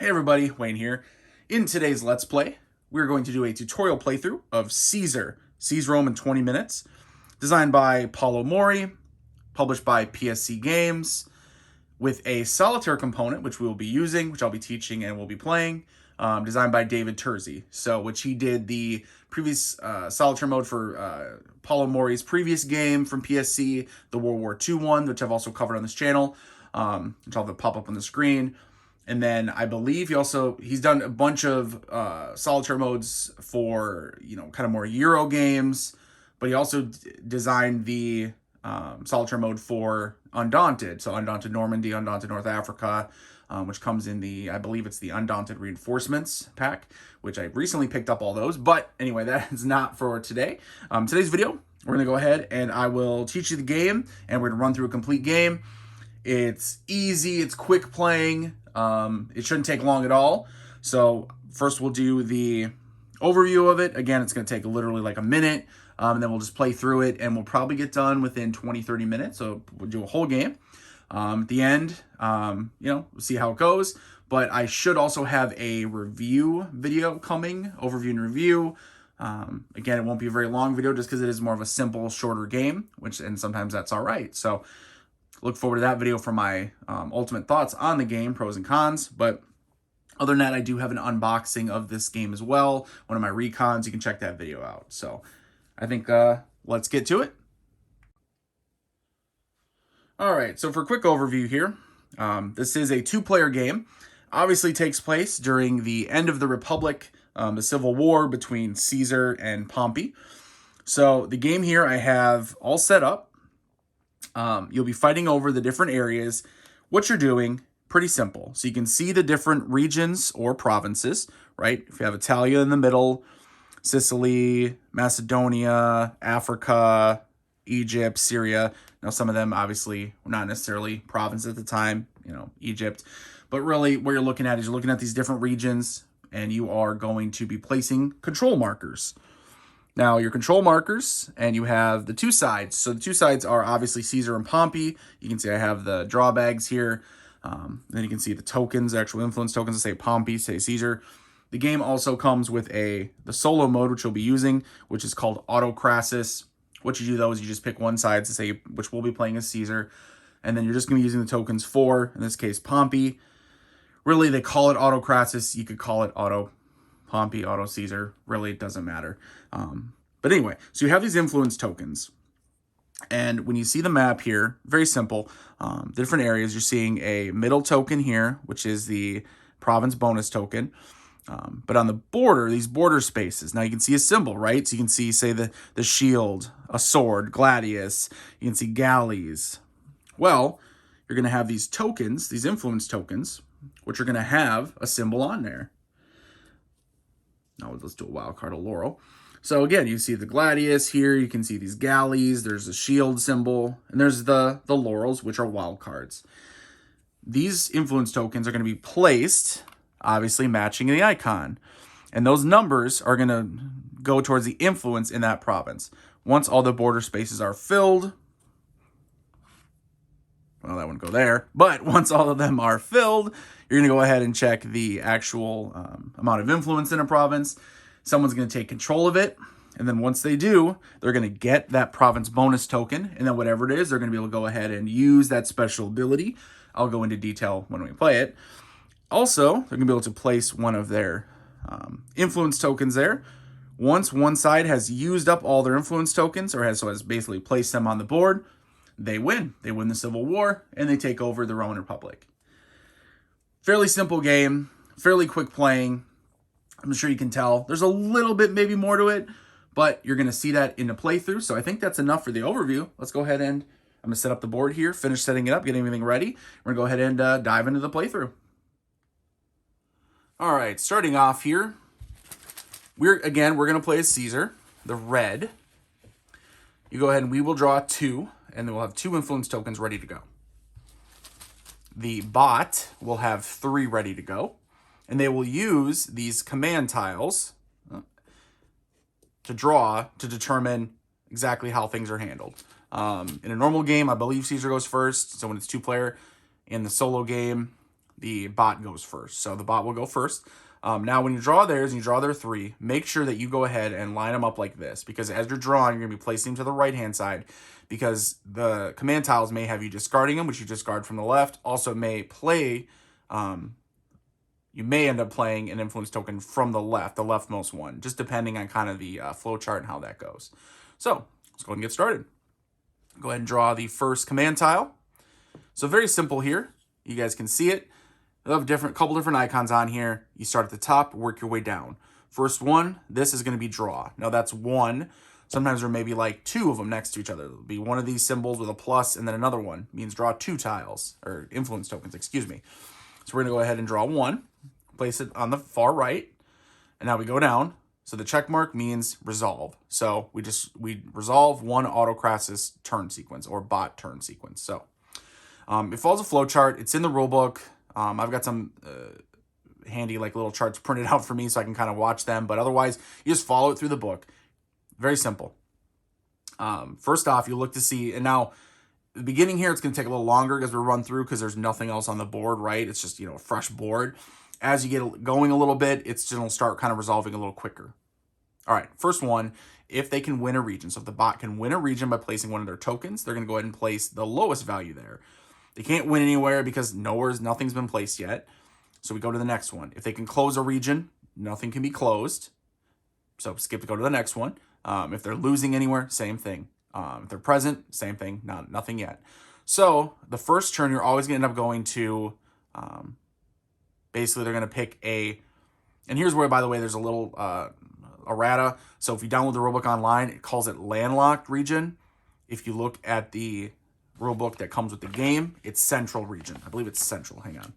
Hey everybody, Wayne here. In today's Let's Play, we're going to do a tutorial playthrough of Caesar, Seize Rome in 20 minutes, designed by Paolo Mori, published by PSC Games, with a solitaire component, which we will be using, which I'll be teaching and will be playing, designed by David Turczi. So, which he did the previous solitaire mode for Paolo Mori's previous game from PSC, the World War II one, which I've also covered on this channel, which I'll have to pop up on the screen. And then I believe he's done a bunch of solitaire modes for, kind of more Euro games, but he also designed the solitaire mode for Undaunted. So Undaunted Normandy, Undaunted North Africa, which comes in I believe it's the Undaunted Reinforcements pack, which I recently picked up all those. But anyway, that is not for today. Today's video, we're going to go ahead and I will teach you the game, and we're going to run through a complete game. It's easy, it's quick playing. It shouldn't take long at all. So first we'll do the overview of it. Again, it's going to take literally like a minute. And then we'll just play through it, and we'll probably get done within 20-30 minutes. So we'll do a whole game. At the end, we'll see how it goes. But I should also have a review video coming, overview and review. Again, it won't be a very long video just because it is more of a simple, shorter game, and sometimes that's all right. So look forward to that video for my ultimate thoughts on the game, pros and cons. But other than that, I do have an unboxing of this game as well. One of my recons, you can check that video out. So I think let's get to it. All right, so for a quick overview here, this is a two-player game. Obviously takes place during the end of the Republic, the Civil War between Caesar and Pompey. So the game here I have all set up. You'll be fighting over the different areas. What you're doing, pretty simple. So you can see the different regions or provinces, right? If you have Italia in the middle, Sicily, Macedonia, Africa, Egypt, Syria. Now, some of them obviously were not necessarily provinces at the time, Egypt. But really what you're looking at is you're looking at these different regions, and you are going to be placing control markers. Now, your control markers, and you have the two sides. So the two sides are obviously Caesar and Pompey. You can see I have the drawbags here. Then you can see the tokens, actual influence tokens that say Pompey, say Caesar. The game also comes with the solo mode, which you'll be using, which is called Autocrasis. What you do, though, is you just pick one side to say which we'll be playing as Caesar. And then you're just going to be using the tokens for, in this case, Pompey. Really, they call it Autocrasis. You could call it Auto Pompey, Auto Caesar. Really, it doesn't matter. But anyway, so you have these influence tokens. And when you see the map here, very simple, different areas, you're seeing a middle token here, which is the province bonus token. But on the border, these border spaces, now you can see a symbol, right? So you can see, say, the shield, a sword, gladius. You can see galleys. Well, you're going to have these tokens, these influence tokens, which are going to have a symbol on there. Now let's do a wild card of laurel. So again, you see the gladius here. You can see these galleys. There's a shield symbol. And there's the laurels, which are wild cards. These influence tokens are going to be placed, obviously matching the icon. And those numbers are going to go towards the influence in that province. Once all the border spaces are filled, well, that wouldn't go there. But once all of them are filled, you're going to go ahead and check the actual amount of influence in a province. Someone's going to take control of it. And then once they do, they're going to get that province bonus token. And then whatever it is, they're going to be able to go ahead and use that special ability. I'll go into detail when we play it. Also, they're going to be able to place one of their influence tokens there. Once one side has used up all their influence tokens, or has basically placed them on the board, they win. They win the Civil War, and they take over the Roman Republic. Fairly simple game, fairly quick playing. I'm sure you can tell. There's a little bit maybe more to it, but you're going to see that in the playthrough. So I think that's enough for the overview. Let's go ahead and I'm going to set up the board here, finish setting it up, getting everything ready. We're going to go ahead and dive into the playthrough. All right, starting off here, we're going to play as Caesar, the red. You go ahead and we will draw 2, and then we'll have 2 influence tokens ready to go. The bot will have 3 ready to go. And they will use these command tiles to draw to determine exactly how things are handled. In a normal game, I believe Caesar goes first. So when it's 2-player, in the solo game, the bot goes first. So the bot will go first. Now, when you draw theirs and you draw their 3, make sure that you go ahead and line them up like this, because as you're drawing, you're going to be placing them to the right-hand side, because the command tiles may have you discarding them, which you discard from the left. Also, may play, you may end up playing an influence token from the left, the leftmost one, just depending on kind of the flow chart and how that goes. So let's go ahead and get started. Go ahead and draw the first command tile. So very simple here. You guys can see it. You'll have a couple different icons on here. You start at the top, work your way down. First one, this is going to be draw. Now that's 1. Sometimes there may be like 2 of them next to each other. There'll be one of these symbols with a plus, and then another one means draw 2 tiles, or influence tokens, excuse me. So we're going to go ahead and draw 1, place it on the far right, and now we go down. So the check mark means resolve. So we resolve 1 autocrasis turn sequence, or bot turn sequence. So it follows a flow chart. It's in the rule book. I've got some handy like little charts printed out for me so I can kind of watch them. But otherwise, you just follow it through the book. Very simple. First off, you look to see, and now the beginning here, it's going to take a little longer as we run through because there's nothing else on the board, right? It's just, a fresh board. As you get going a little bit, it's going to start kind of resolving a little quicker. All right, first one, if they can win a region. So if the bot can win a region by placing one of their tokens, they're going to go ahead and place the lowest value there. They can't win anywhere because nothing's been placed yet. So we go to the next one. If they can close a region, nothing can be closed. So go to the next one. If they're losing anywhere, same thing. If they're present, same thing. Nothing yet. So the first turn, you're always going to end up going to, basically they're going to pick and here's where, by the way, there's a little errata. So if you download the rulebook online, it calls it landlocked region. If you look at the rulebook that comes with the game, it's central region. I believe it's central. Hang on.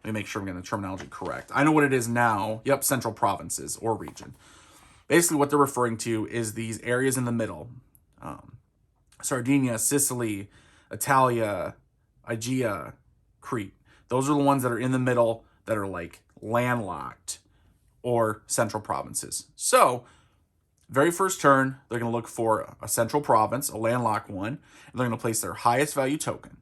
Let me make sure I'm getting the terminology correct. I know what it is now. Yep, central provinces or region. Basically, what they're referring to is these areas in the middle. Sardinia, Sicily, Italia, Aegea, Crete. Those are the ones that are in the middle that are like landlocked or central provinces. So, very first turn, they're going to look for a central province, a landlocked one, and they're going to place their highest value token.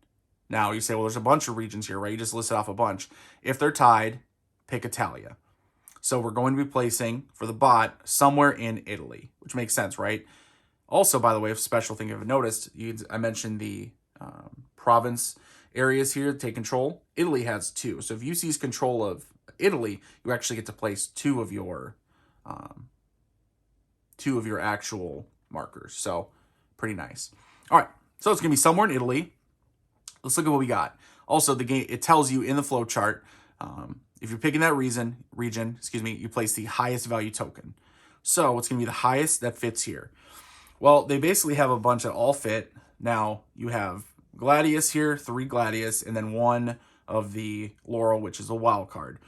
Now, you say, well, there's a bunch of regions here, right? You just listed off a bunch. If they're tied, pick Italia. So we're going to be placing, for the bot, somewhere in Italy, which makes sense, right? Also, by the way, a special thing you've noticed, I mentioned the province areas here to take control. Italy has 2. So if you seize control of Italy, you actually get to place 2 of your actual markers. So pretty nice. All right, so it's going to be somewhere in Italy. Let's look at what we got. Also, the game, it tells you in the flow chart, if you're picking that region, you place the highest value token. So what's going to be the highest that fits here? Well, they basically have a bunch that all fit. Now, you have Gladius here, 3 Gladius, and then 1 of the Laurel, which is a wild card.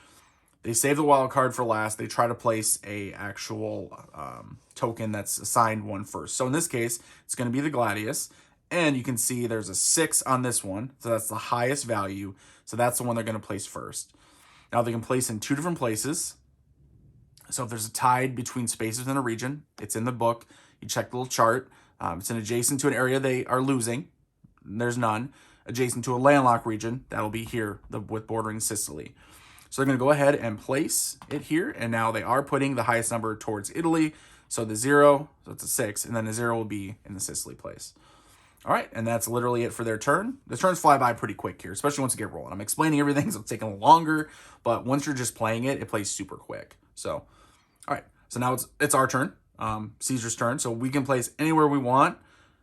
They save the wild card for last. They try to place a actual token that's assigned 1 first. So in this case, it's going to be the Gladius. And you can see there's a 6 on this one. So that's the highest value. So that's the one they're going to place first. Now they can place in 2 different places. So if there's a tide between spaces in a region, it's in the book. You check the little chart. It's an adjacent to an area they are losing. There's none. Adjacent to a landlocked region, that'll be here with bordering Sicily. So they're going to go ahead and place it here. And now they are putting the highest number towards Italy. So the 0, so it's a 6. And then the 0 will be in the Sicily place. All right, and that's literally it for their turn. The turns fly by pretty quick here, especially once you get rolling. I'm explaining everything, so it's taking longer, but once you're just playing it, it plays super quick. So, all right, so now it's our turn, Caesar's turn. So we can place anywhere we want.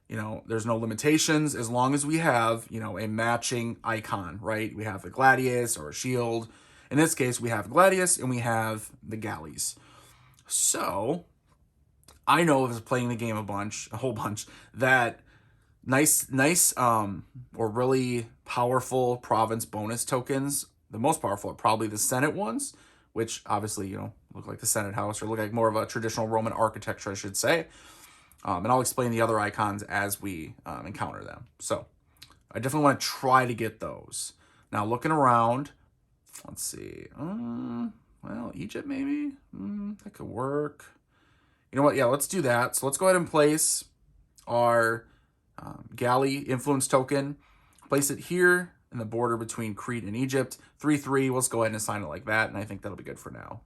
There's no limitations as long as we have, a matching icon, right? We have the Gladius or a shield. In this case, we have Gladius and we have the galleys. So I know if I was playing the game a whole bunch, that nice or really powerful province bonus tokens, the most powerful are probably the Senate ones, which obviously, look like the Senate house or look like more of a traditional Roman architecture, I should say. And I'll explain the other icons as we encounter them. So I definitely want to try to get those. Now looking around, let's see. Well, Egypt maybe? That could work. You know what? Yeah, let's do that. So let's go ahead and place our galley influence token. Place it here in the border between Crete and Egypt. 3-3, let's go ahead and assign it like that, and I think that'll be good for now.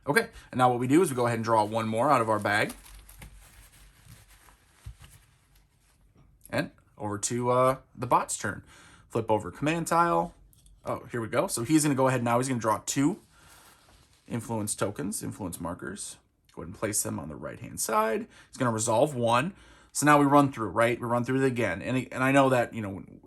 Okay, and now what we do is we go ahead and draw one more out of our bag. And over to the bot's turn. Flip over command tile. Oh, here we go. So he's going to go ahead now. He's going to draw 2 influence tokens, influence markers. Go ahead and place them on the right-hand side. He's going to resolve 1. So now we run through, right? We run through it again. And I know that,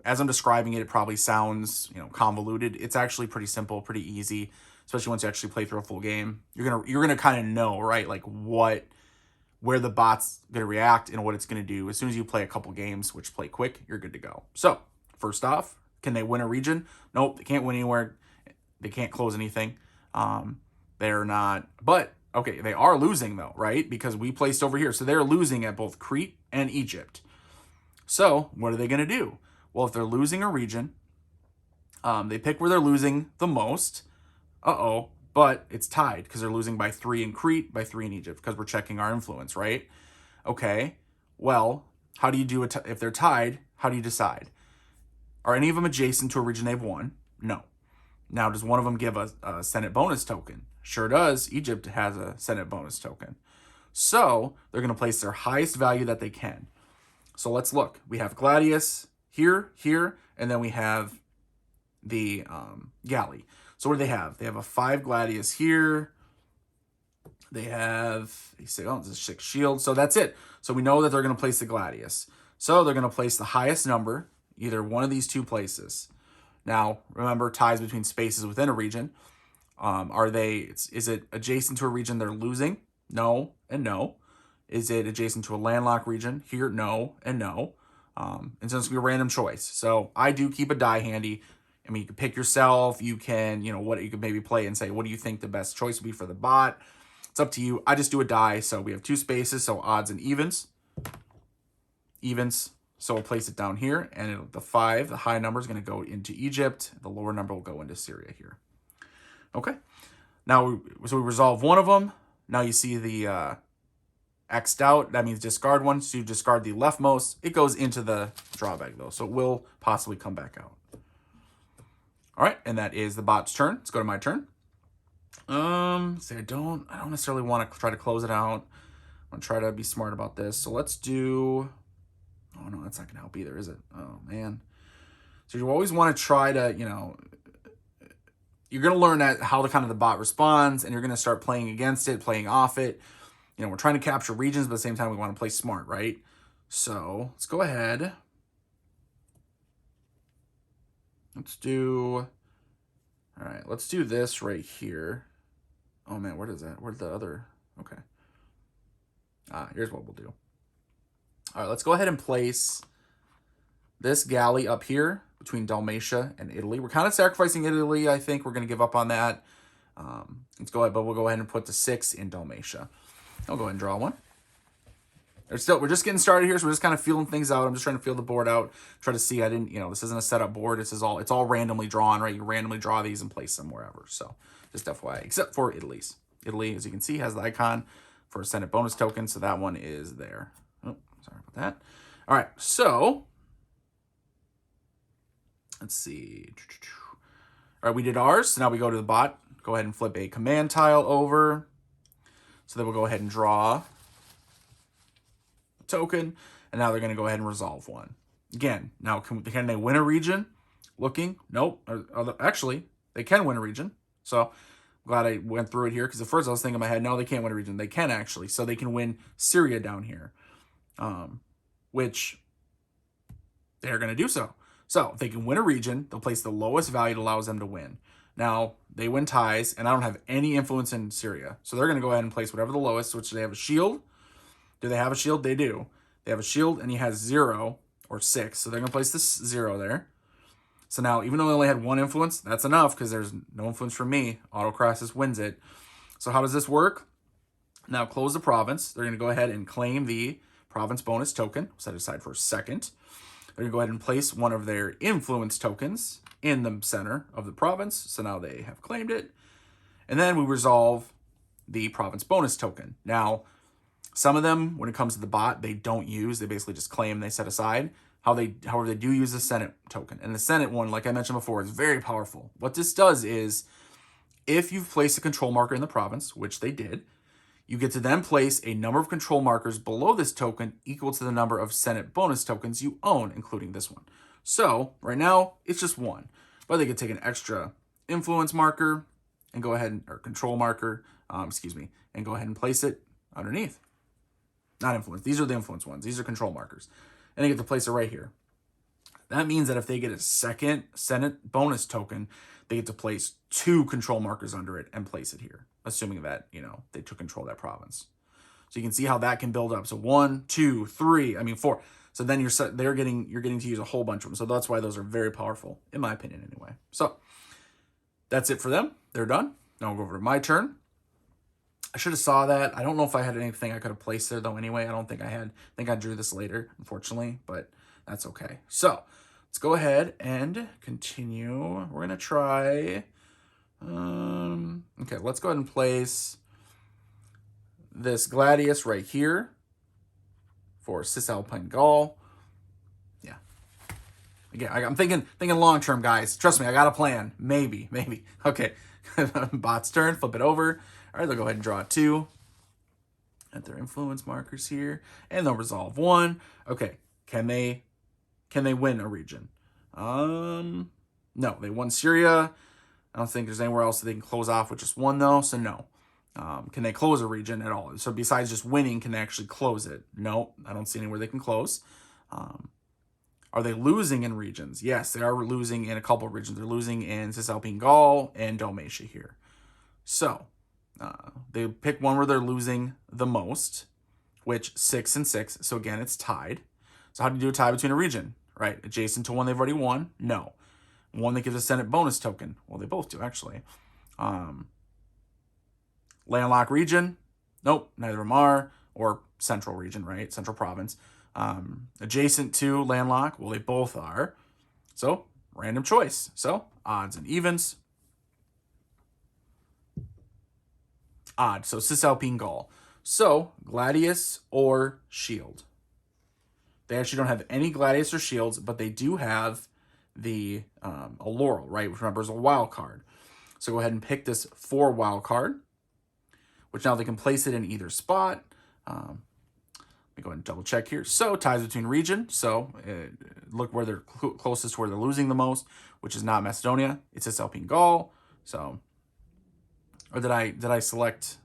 as I'm describing it, it probably sounds, convoluted. It's actually pretty simple, pretty easy, especially once you actually play through a full game. You're going to kind of know, right? Like where the bot's going to react and what it's going to do. As soon as you play a couple games, which play quick, you're good to go. So, first off, can they win a region? Nope, they can't win anywhere. They can't close anything. They're not, but, okay, they are losing though, right? Because we placed over here. So they're losing at both Crete and Egypt. So, what are they going to do? Well, if they're losing a region, they pick where they're losing the most. But it's tied because they're losing by 3 in Crete, by 3 in Egypt, because we're checking our influence, right? Okay, well, how do you do it if they're tied? How do you decide? Are any of them adjacent to a region they've won? No. Now, does one of them give a Senate bonus token? Sure does. Egypt has a Senate bonus token. So they're going to place their highest value that they can. So let's look. We have Gladius here, and then we have the galley. So what do they have? They have a 5 Gladius here. They say, it's a 6 shield. So that's it. So we know that they're going to place the Gladius. So they're going to place the highest number, either one of these 2 places. Now, remember, ties between spaces within a region. Is it adjacent to a region they're losing? No and no. Is it adjacent to a landlocked region? Here, no and no. And so it's going to be a random choice. So I do keep a die handy. I mean, you can pick yourself. You can, you can maybe play and say, what do you think the best choice would be for the bot? It's up to you. I just do a die. So we have 2 spaces, so odds and evens. So we'll place it down here, and the 5, the high number, is going to go into Egypt. The lower number will go into Syria here. Okay. Now, so we resolve one of them. Now you see the X'd out. That means discard one. So you discard the leftmost. It goes into the drawbag, though, so it will possibly come back out. All right, and that is the bot's turn. Let's go to my turn. I don't necessarily want to try to close it out. I'm going to try to be smart about this. So let's do... Oh, no, that's not going to help either, is it? Oh, man. So you always want to try to, you're going to learn how the bot responds, and you're going to start playing against it, playing off it. We're trying to capture regions, but at the same time, we want to play smart, right? So let's go ahead. Let's do this right here. Oh, man, where is that? Where's the other? Okay. Here's what we'll do. All right, let's go ahead and place this galley up here between Dalmatia and Italy. We're kind of sacrificing Italy, I think. We're going to give up on that. Let's go ahead, but we'll go ahead and put the 6 in Dalmatia. I'll go ahead and draw one. We're just getting started here, so we're just kind of feeling things out. I'm just trying to feel the board out, try to see. This isn't a setup board. It's all randomly drawn, right? You randomly draw these and place them wherever. So just FYI, except for Italy's. Italy, as you can see, has the icon for a Senate bonus token, so that one is there. Oh, sorry about that. All right, so let's see. All right, we did ours. So now we go to the bot. Go ahead and flip a command tile over. So then we'll go ahead and draw a token. And now they're going to go ahead and resolve one. Again, now can they win a region? Looking, nope. Actually, they can win a region. So I'm glad I went through it here, because at first I was thinking in my head, no, they can't win a region. They can actually. So they can win Syria down here, which they're going to do so. So if they can win a region, they'll place the lowest value that allows them to win. Now, they win ties, and I don't have any influence in Syria. So they're going to go ahead and place whatever the lowest, which they have a shield. Do they have a shield? They do. They have a shield, and he has 0 or 6. So they're going to place this 0 there. So now, even though they only had 1 influence, that's enough, because there's no influence from me. Autocrasis wins it. So how does this work? Now, close the province. They're going to go ahead and claim the province bonus token. Set it aside for a second. They're going to go ahead and place one of their influence tokens in the center of the province. So now they have claimed it. And then we resolve the province bonus token. Now, some of them, when it comes to the bot, they don't use. They basically just claim, they set aside. However, they do use the Senate token. And the Senate one, like I mentioned before, is very powerful. What this does is, if you've placed a control marker in the province, which they did, you get to then place a number of control markers below this token equal to the number of Senate bonus tokens you own, including this one. So right now, it's just one. But they could take an extra influence marker and go ahead or control marker, and go ahead and place it underneath. Not influence. These are the influence ones. These are control markers. And they get to place it right here. That means that if they get a second Senate bonus token, they get to place 2 control markers under it and place it here, assuming that, they took control of that province. So you can see how that can build up. So 1, 2, 3, 4. So then you're getting to use a whole bunch of them. So that's why those are very powerful, in my opinion, anyway. So that's it for them. They're done. Now I'll go over to my turn. I should have saw that. I don't know if I had anything I could have placed there, though, anyway. I don't think I had. I think I drew this later, unfortunately, but that's okay. So let's go ahead and continue. We're going to try... okay, let's go ahead and place this Gladius right here for Cisalpine Gaul. Yeah. Again, I'm thinking long-term, guys. Trust me, I got a plan. Maybe. Okay. Bot's turn. Flip it over. All right, they'll go ahead and draw 2. At their influence markers here. And they'll resolve 1. Okay. Can they win a region? No. They won Syria. I don't think there's anywhere else that they can close off with just 1, though. So no. Can they close a region at all? So besides just winning, can they actually close it? No. I don't see anywhere they can close. Are they losing in regions? Yes, they are losing in a couple of regions. They're losing in Cisalpine Gaul and Dalmatia here. So they pick one where they're losing the most, which 6 and 6. So again, it's tied. So how do you do a tie between a region? Right? Adjacent to one they've already won? No. One that gives a Senate bonus token? Well, they both do, actually. Landlocked region? Nope, neither of them are. Or central region, right? Central province. Adjacent to landlocked? Well, they both are. So, random choice. So, odds and evens. Odd. So, Cisalpine Gaul. So, Gladius or Shield. They actually don't have any Gladius or Shields, but they do have the a Laurel, right? Which remember is a wild card. So, go ahead and pick this 4 wild card, which now they can place it in either spot. Let me go ahead and double check here. So, ties between region. So, look where they're closest to where they're losing the most, which is not Macedonia. It's Cisalpine Gaul. So, or did I select?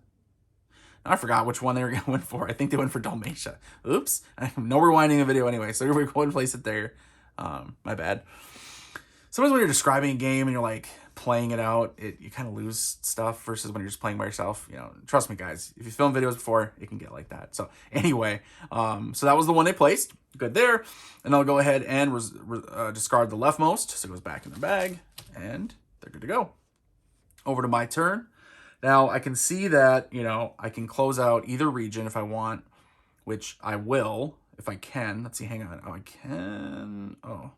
I forgot which one they were going to win for. I think they went for Dalmatia. Oops. No rewinding the video anyway. So, we're going to place it there. My bad. Sometimes when you're describing a game and you're like playing it out, you kind of lose stuff versus when you're just playing by yourself. Trust me, guys. If you film videos before, it can get like that. So anyway, so that was the one they placed. Good there. And I'll go ahead and discard the leftmost. So it goes back in the bag, and they're good to go. Over to my turn. Now I can see that I can close out either region if I want, which I will if I can. Let's see. Hang on. Oh, I can. Oh,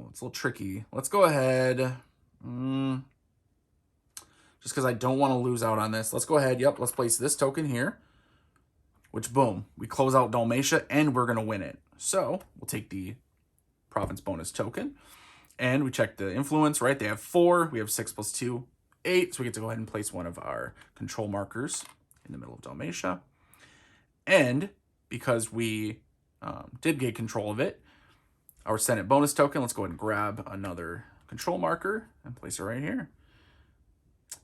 it's a little tricky. Let's go ahead. Just because I don't want to lose out on this. Let's go ahead. Yep, let's place this token here. Which, boom, we close out Dalmatia, and we're going to win it. So, we'll take the province bonus token. And we check the influence, right? They have 4. We have 6 plus 2, 8. So, we get to go ahead and place one of our control markers in the middle of Dalmatia. And because we did get control of it, our Senate bonus token, let's go ahead and grab another control marker and place it right here.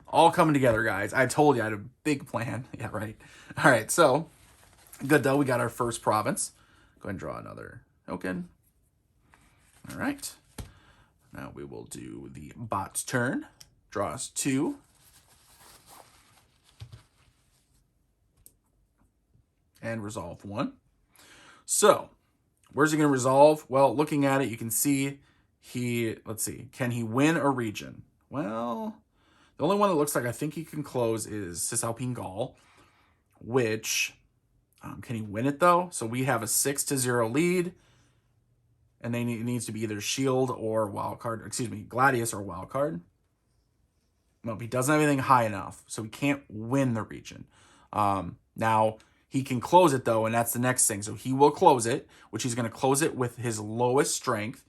All coming together, guys. I told you I had a big plan. Yeah, right. All right, so good, though. We got our first province. Go ahead and draw another token. All right. Now we will do the bot's turn. Draws 2. And resolve 1. So, where's he going to resolve? Well, looking at it, you can see let's see, can he win a region? Well, the only one that looks like I think he can close is Cisalpine Gaul, which, can he win it though? So we have a 6-0 lead, and it needs to be either Shield or Gladius or wildcard. Nope, he doesn't have anything high enough, so he can't win the region. Now, He can close it, though, and that's the next thing. So he will close it, which he's going to close it with his lowest strength,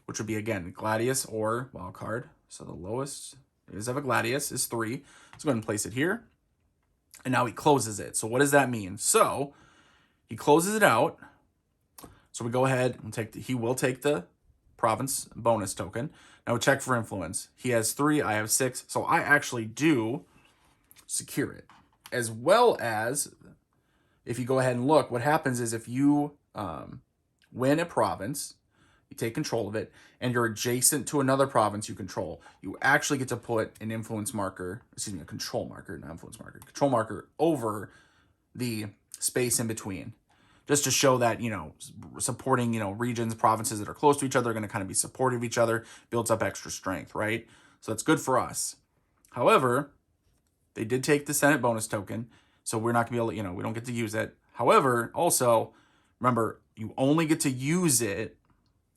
which would be, again, Gladius or Wild Card. So the lowest is of a Gladius is 3. Let's go ahead and place it here. And now he closes it. So what does that mean? So he closes it out. So we go ahead and he will take the province bonus token. Now we check for influence. He has 3, I have 6. So I actually do secure it. As well as, if you go ahead and look, what happens is if you win a province, you take control of it, and you're adjacent to another province you control, you actually get to put an influence marker, a control marker, not influence marker, control marker over the space in between. Just to show that, supporting, regions, provinces that are close to each other are going to kind of be supportive of each other, builds up extra strength, right? So that's good for us. However, they did take the Senate bonus token, so we're not going to be able to, we don't get to use it. However, also, remember, you only get to use it,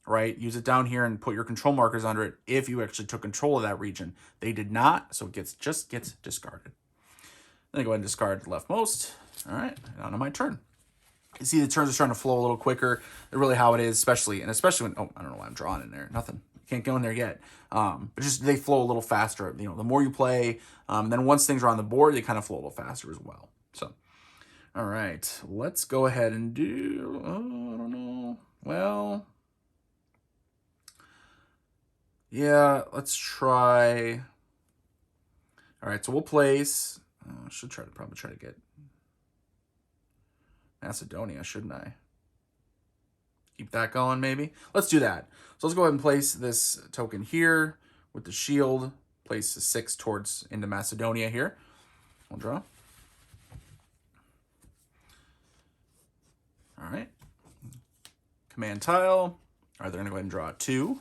right? Use it down here and put your control markers under it if you actually took control of that region. They did not, so it just gets discarded. Then I go ahead and discard the leftmost. All right, on to my turn. You see the turns are starting to flow a little quicker. They're really how it is, especially when, I don't know why I'm drawing in there. Nothing. Can't go in there yet. But just they flow a little faster. The more you play, then once things are on the board, they kind of flow a little faster as well. So, all right, let's go ahead and do, I don't know. Well, yeah, let's try. All right, so we'll place, I should probably try to get Macedonia, shouldn't I? Keep that going, maybe? Let's do that. So let's go ahead and place this token here with the shield. Place the 6 into Macedonia here. We'll draw. All right. Command tile. All right, they're going to go ahead and draw 2.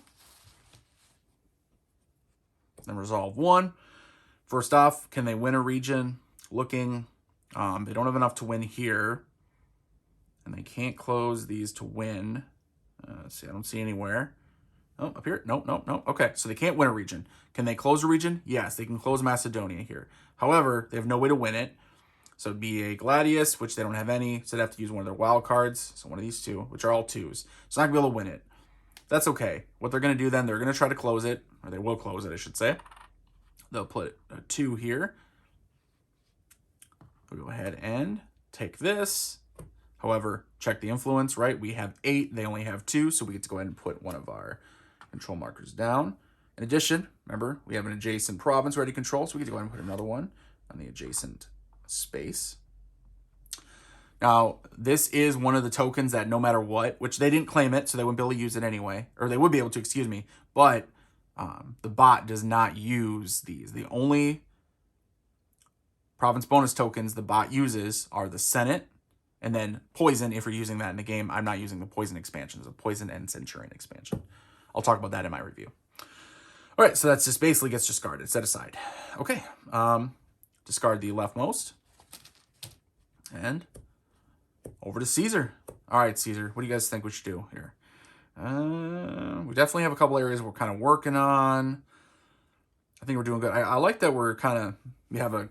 Then resolve 1. First off, can they win a region? Looking. They don't have enough to win here. And they can't close these to win. Let's see, I don't see anywhere. Oh, up here? Nope. Okay, so they can't win a region. Can they close a region? Yes, they can close Macedonia here. However, they have no way to win it. So it'd be a Gladius, which they don't have any. So they have to use one of their wild cards. So one of these 2, which are all 2s. So not going to be able to win it. That's okay. What they're going to do then, they're going to try to close it. Or they will close it, I should say. They'll put a 2 here. We'll go ahead and take this. However, check the influence, right? We have 8, they only have 2, so we get to go ahead and put one of our control markers down. In addition, remember, we have an adjacent province ready to control, so we get to go ahead and put another one on the adjacent space. Now, this is one of the tokens that no matter what, which they didn't claim it, so they wouldn't be able to use it anyway, or they would be able to, excuse me, but the bot does not use these. The only province bonus tokens the bot uses are the Senate, and then poison, if you're using that in the game. I'm not using the poison expansion. It's a poison and centurion expansion. I'll talk about that in my review. All right, so that's just basically gets discarded, set aside. Okay, discard the leftmost. And over to Caesar. All right, Caesar, what do you guys think we should do here? We definitely have a couple areas we're kind of working on. I think we're doing good. I like that we have a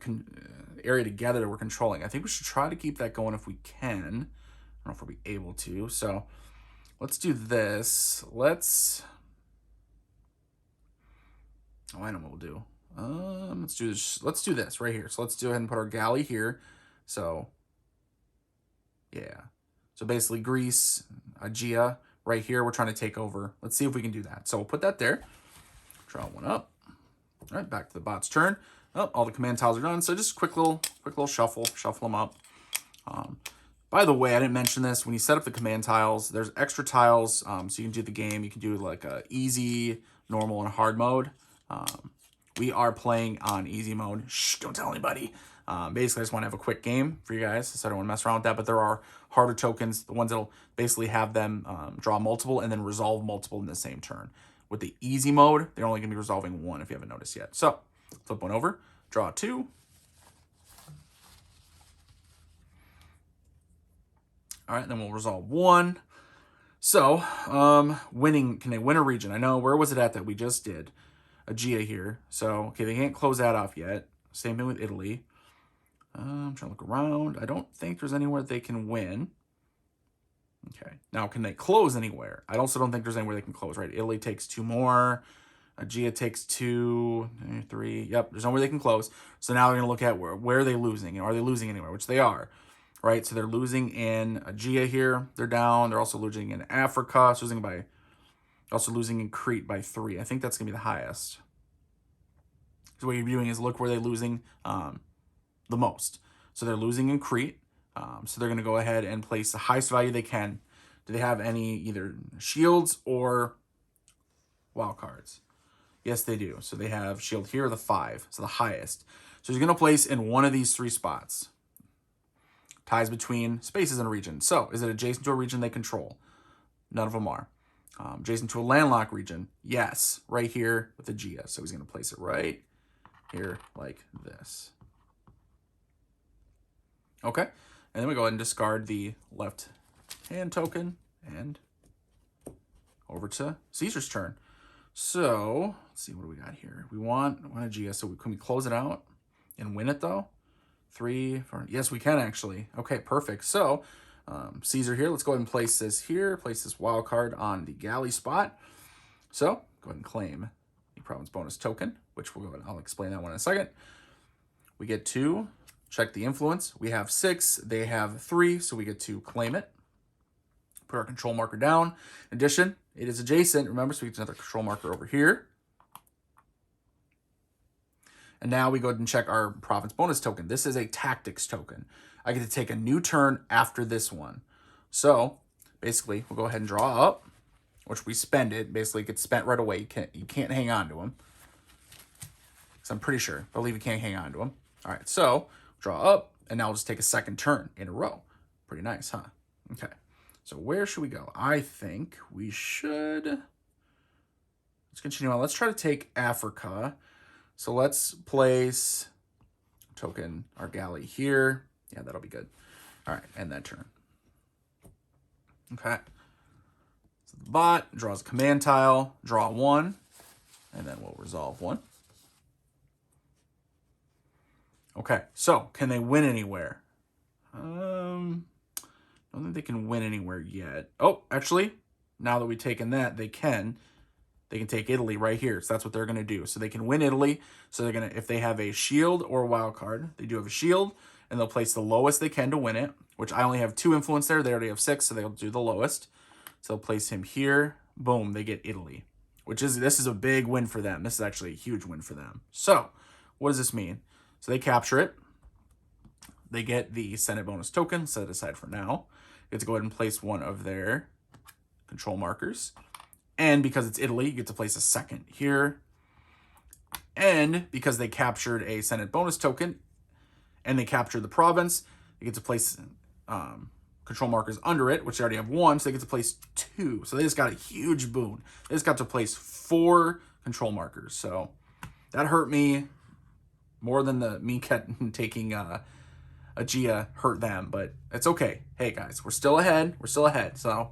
area together that we're controlling. I think we should try to keep that going if we can. I don't know if we'll be able to. So let's do this. Oh, I know what we'll do. Let's do this. Let's do this right here. So let's go ahead and put our galley here. So yeah. So basically Greece, Aegea, right here. We're trying to take over. Let's see if we can do that. So we'll put that there. Draw one up. All right, back to the bot's turn. Oh, all the command tiles are done. So just quick little shuffle them up. By the way, I didn't mention this. When you set up the command tiles, there's extra tiles. So you can do the game. You can do like a easy, normal, and hard mode. We are playing on easy mode. Shh, don't tell anybody. Basically, I just want to have a quick game for you guys, so I don't want to mess around with that. But there are harder tokens, the ones that'll basically have them draw multiple and then resolve multiple in the same turn. With the easy mode, they're only going to be resolving 1 if you haven't noticed yet. So flip one over, draw 2. All right, then we'll resolve 1. So, winning, can they win a region? I know, where was it at that we just did? Aegea here. So, okay, they can't close that off yet. Same thing with Italy. I'm trying to look around. I don't think there's anywhere they can win. Okay. Now, can they close anywhere? I also don't think there's anywhere they can close, right? Italy takes 2 more. Aegea takes 2, 3. Yep, there's nowhere they can close. So now we're going to look at where are they losing? You know, are they losing anywhere? Which they are, right? So they're losing in Aegea here. They're down. They're also losing in Africa. So also losing in Crete by 3. I think that's going to be the highest. So what you're doing is look where they're losing the most. So they're losing in Crete. So they're going to go ahead and place the highest value they can. Do they have any either shields or wild cards? Yes, they do. So they have shield here, the 5. So the highest. So he's going to place in one of these 3 spots. Ties between spaces in a region. So is it adjacent to a region they control? None of them are. Adjacent to a landlocked region? Yes. Right here with the Aegea. So he's going to place it right here like this. Okay. And then we go ahead and discard the left hand token and over to Caesar's turn. So let's see, what do we got here? We want Aegea. So can we close it out and win it though? 3, 4. Yes, we can actually. Okay, perfect. So Caesar here. Let's go ahead and place this here. Place this wild card on the galley spot. So go ahead and claim the province bonus token, which we'll go ahead. I'll explain that one in a second. We get 2. Check the influence. We have 6. They have 3, so we get to claim it. Put our control marker down. In addition, it is adjacent. Remember, so we get another control marker over here. And now we go ahead and check our province bonus token. This is a tactics token. I get to take a new turn after this one. So basically, we'll go ahead and draw up, which we spend it. Basically, it gets spent right away. You can't hang on to them. So I'm pretty sure. I believe you can't hang on to them. All right, so draw up, and now we'll just take a second turn in a row. Pretty nice, huh? Okay. So where should we go? I think we should... Let's continue on. Let's try to take Africa. So let's place token our galley here. Yeah, that'll be good. All right, end that turn. Okay. So the bot draws a command tile, draw 1, and then we'll resolve 1. Okay, so can they win anywhere? I don't think they can win anywhere yet. Oh, actually, now that we've taken that, they can. They can take Italy right here. So that's what they're going to do. So they can win Italy. So they're going to, if they have a shield or a wild card, they do have a shield, and they'll place the lowest they can to win it, which I only have 2 influence there. They already have 6, so they'll do the lowest. So they'll place him here. Boom, they get Italy, this is a big win for them. This is actually a huge win for them. So what does this mean? So they capture it. They get the Senate bonus token, set it aside for now. You get to go ahead and place one of their control markers. And because it's Italy, you get to place a second here. And because they captured a Senate bonus token and they captured the province, you get to place control markers under it, which they already have 1, so they get to place 2. So they just got a huge boon. They just got to place 4 control markers. So that hurt me more than me taking Aegea hurt them, but it's okay. Hey guys, we're still ahead. So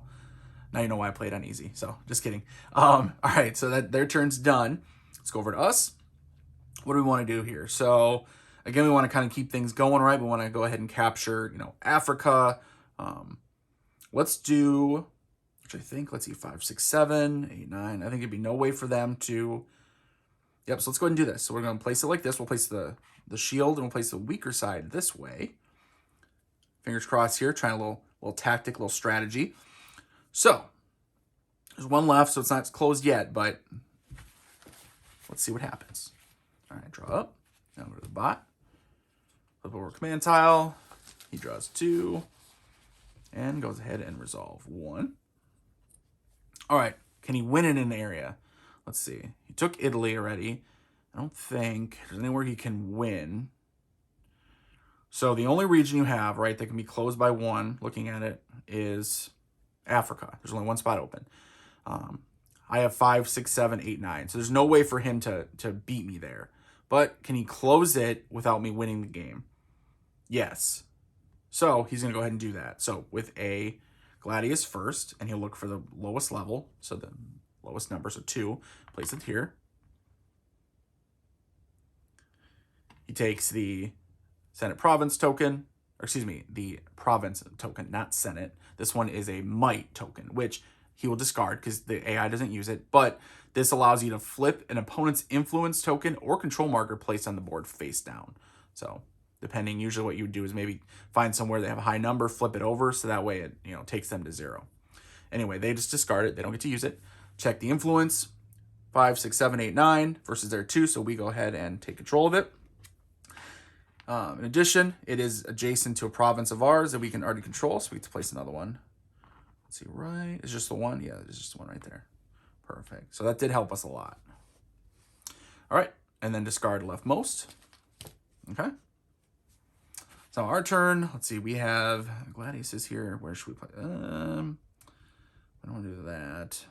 now you know why I played on easy. So just kidding. All right, so that their turn's done. Let's go over to us. What do we want to do here? So again, we want to kind of keep things going, right? We want to go ahead and capture, Africa. Let's do, which I think, let's see, 5, 6, 7, 8, 9. I think it'd be no way for them to. Yep, so let's go ahead and do this. So we're going to place it like this. We'll place the shield, and we'll place the weaker side this way. Fingers crossed here, trying a little tactic, little strategy. So there's one left, so it's not closed yet, but let's see what happens. All right, draw up. Now go to the bot. Flip over command tile. He draws 2 and goes ahead and resolve 1. All right, can he win in an area? Let's see. He took Italy already. I don't think there's anywhere he can win. So the only region you have, right, that can be closed by 1, looking at it, is Africa. There's only 1 spot open. I have 5, 6, 7, 8, 9. So there's no way for him to beat me there. But can he close it without me winning the game? Yes. So he's going to go ahead and do that. So with a Gladius first, and he'll look for the lowest level. So the lowest number, so 2. Place it here. He takes the Senate province token, or excuse me, the province token, not Senate. This one is a might token, which he will discard because the AI doesn't use it. But this allows you to flip an opponent's influence token or control marker placed on the board face down. So depending, usually what you would do is maybe find somewhere they have a high number, flip it over, so that way it takes them to 0. Anyway, they just discard it. They don't get to use it. Check the influence, 5, 6, 7, 8, 9 versus their 2, so we go ahead and take control of it. In addition, it is adjacent to a province of ours that we can already control, so we get to place another one. Let's see, right? It's just the one? Yeah, it's just the one right there. Perfect. So that did help us a lot. All right, and then discard leftmost. Okay. So our turn. Let's see, we have Gladius is here. Where should we play? I don't want to do that.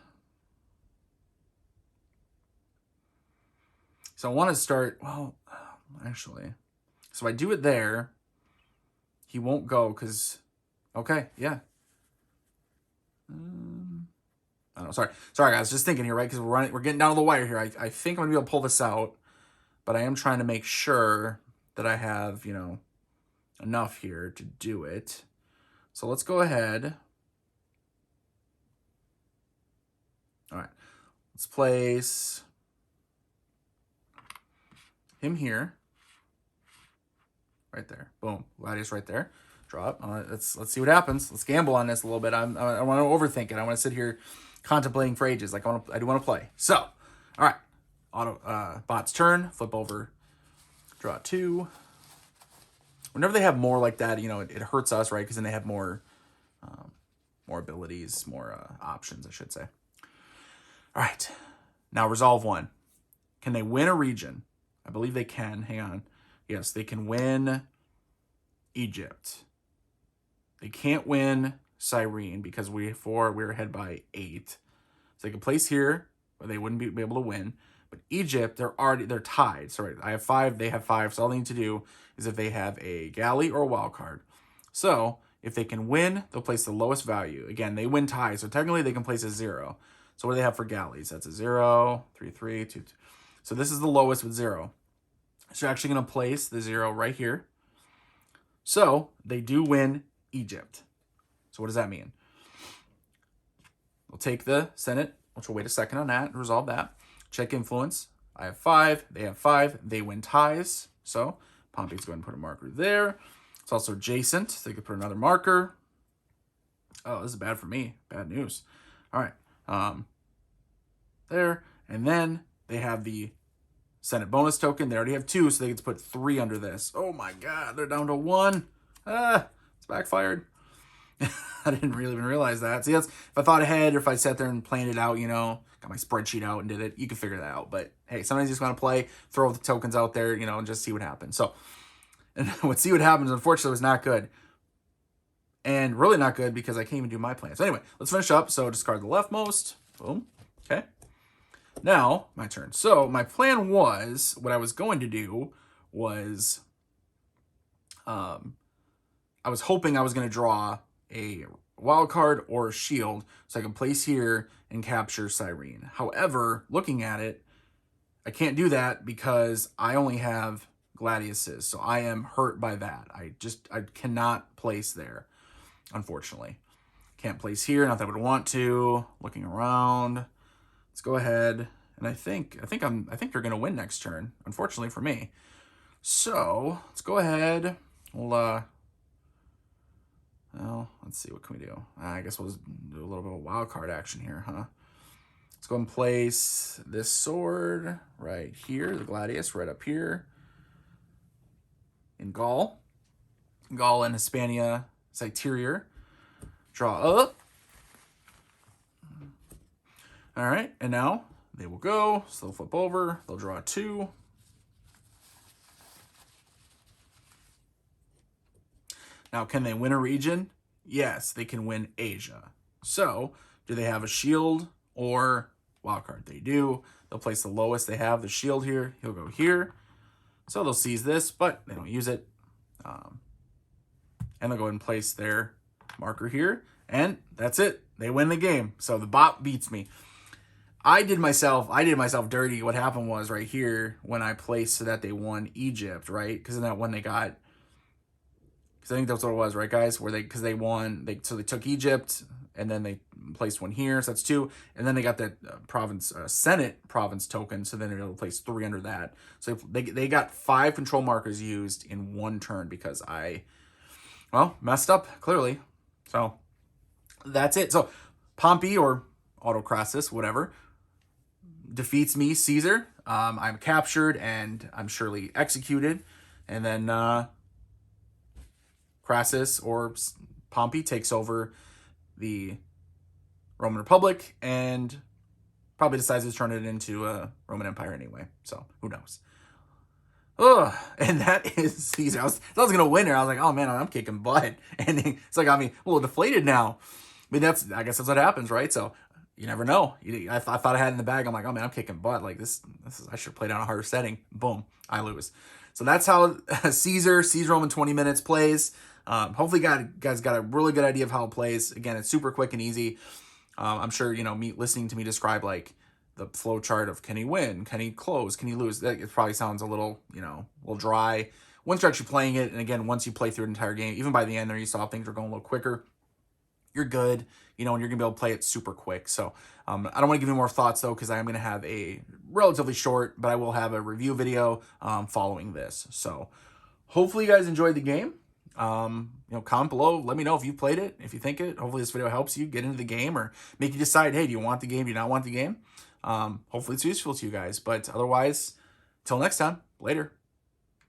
So I want to start, well, actually, so I do it there. He won't go because, okay, yeah. I don't know, sorry guys, just thinking here, right? Because we're getting down to the wire here. I think I'm gonna be able to pull this out, but I am trying to make sure that I have, enough here to do it. So let's go ahead. All right, let's place him here. Right there. Boom. Gladius right there. Drop. Let's see what happens. Let's gamble on this a little bit. I want to overthink it. I want to sit here contemplating for ages. I do want to play. So, all right. Bot's turn. Flip over. Draw 2. Whenever they have more like that, it hurts us, right? Because then they have more abilities, more options, I should say. All right. Now resolve 1. Can they win a region? I believe they can. Hang on. Yes, they can win Egypt. They can't win Cyrene because we're ahead by 8. So they can place here, but they wouldn't be able to win. But Egypt, they're tied. Sorry, I have 5, they have 5. So all they need to do is if they have a galley or a wild card. So if they can win, they'll place the lowest value. Again, they win ties, so technically they can place a 0. So what do they have for galleys? That's a 0, 3, 3, 2, 2. So this is the lowest with 0. So you're actually going to place the 0 right here. So they do win Egypt. So what does that mean? We'll take the Senate, which we'll wait a second on that and resolve that. Check influence. I have 5. They have 5. They win ties. So Pompey's going to put a marker there. It's also adjacent. So they could put another marker. Oh, this is bad for me. Bad news. All right. There. And then they have the Senate bonus token. They already have 2, so they get to put 3 under this. Oh my God, they're down to 1. It's backfired. I didn't really even realize that. See, that's if I thought ahead or if I sat there and planned it out, got my spreadsheet out and did it, you can figure that out. But hey, sometimes you just want to play, throw the tokens out there, and just see what happens. So, and see what happens, unfortunately, was not good. And really not good because I can't even do my plan. So anyway, let's finish up. So discard the leftmost. Boom. Okay. Now, my turn. So my plan was, what I was going to do was, I was hoping I was going to draw a wild card or a shield so I can place here and capture Cyrene. However, looking at it, I can't do that because I only have Gladiuses, so I am hurt by that. I cannot place there, unfortunately. Can't place here, not that I would want to. Looking around. Let's go ahead, and I think you're gonna win next turn, unfortunately for me. So let's go ahead. Well, let's see, what can we do? I guess we'll just do a little bit of wild card action here, huh? Let's go and place this sword right here, the Gladius right up here in Gaul. Gaul and Hispania, Citerior. Draw up. All right, and now they will go, so they'll flip over, they'll draw 2. Now, can they win a region? Yes, they can win Asia. So, do they have a shield or wildcard? They do. They'll place the lowest they have, the shield here. He'll go here. So they'll seize this, but they don't use it. And they'll go ahead and place their marker here. And that's it. They win the game. So the bot beats me. I did myself dirty. What happened was right here when I placed so that they won Egypt, right? Because in that one they got because I think that's what it was, right, guys? Where because they won, so they took Egypt, and then they placed one here, so that's 2, and then they got that province, Senate province token, so then they're able to place 3 under that. So they got 5 control markers used in 1 turn because I, well, messed up, clearly. So that's it. So Pompey, or Autocrasis, whatever, defeats me, Caesar. I'm captured, and I'm surely executed. And then Crassus, or Pompey, takes over the Roman Republic and probably decides to turn it into a Roman Empire anyway. So who knows? Ugh. And that is Caesar. I was going to win her. I was like, oh man, I'm kicking butt. And it's like, got me a little deflated now. I mean, I guess that's what happens, right? So you never know. I thought I had it in the bag. I'm like, oh man, I'm kicking butt. Like this is, I should play down a harder setting. Boom, I lose. So that's how Caesar Rome in 20 minutes plays. Hopefully guys got a really good idea of how it plays. Again, it's super quick and easy. I'm sure, listening to me describe like the flow chart of can he win, can he close, can he lose, it probably sounds a little, a little dry. Once you're actually playing it, and again, once you play through an entire game, even by the end there, you saw things are going a little quicker. You're good, and you're going to be able to play it super quick. So I don't want to give you more thoughts, though, because I'm going to have a relatively short, but I will have a review video following this. So hopefully you guys enjoyed the game. Comment below. Let me know if you played it, if you think it. Hopefully this video helps you get into the game or make you decide, hey, do you want the game? Do you not want the game? Hopefully it's useful to you guys. But otherwise, till next time, later.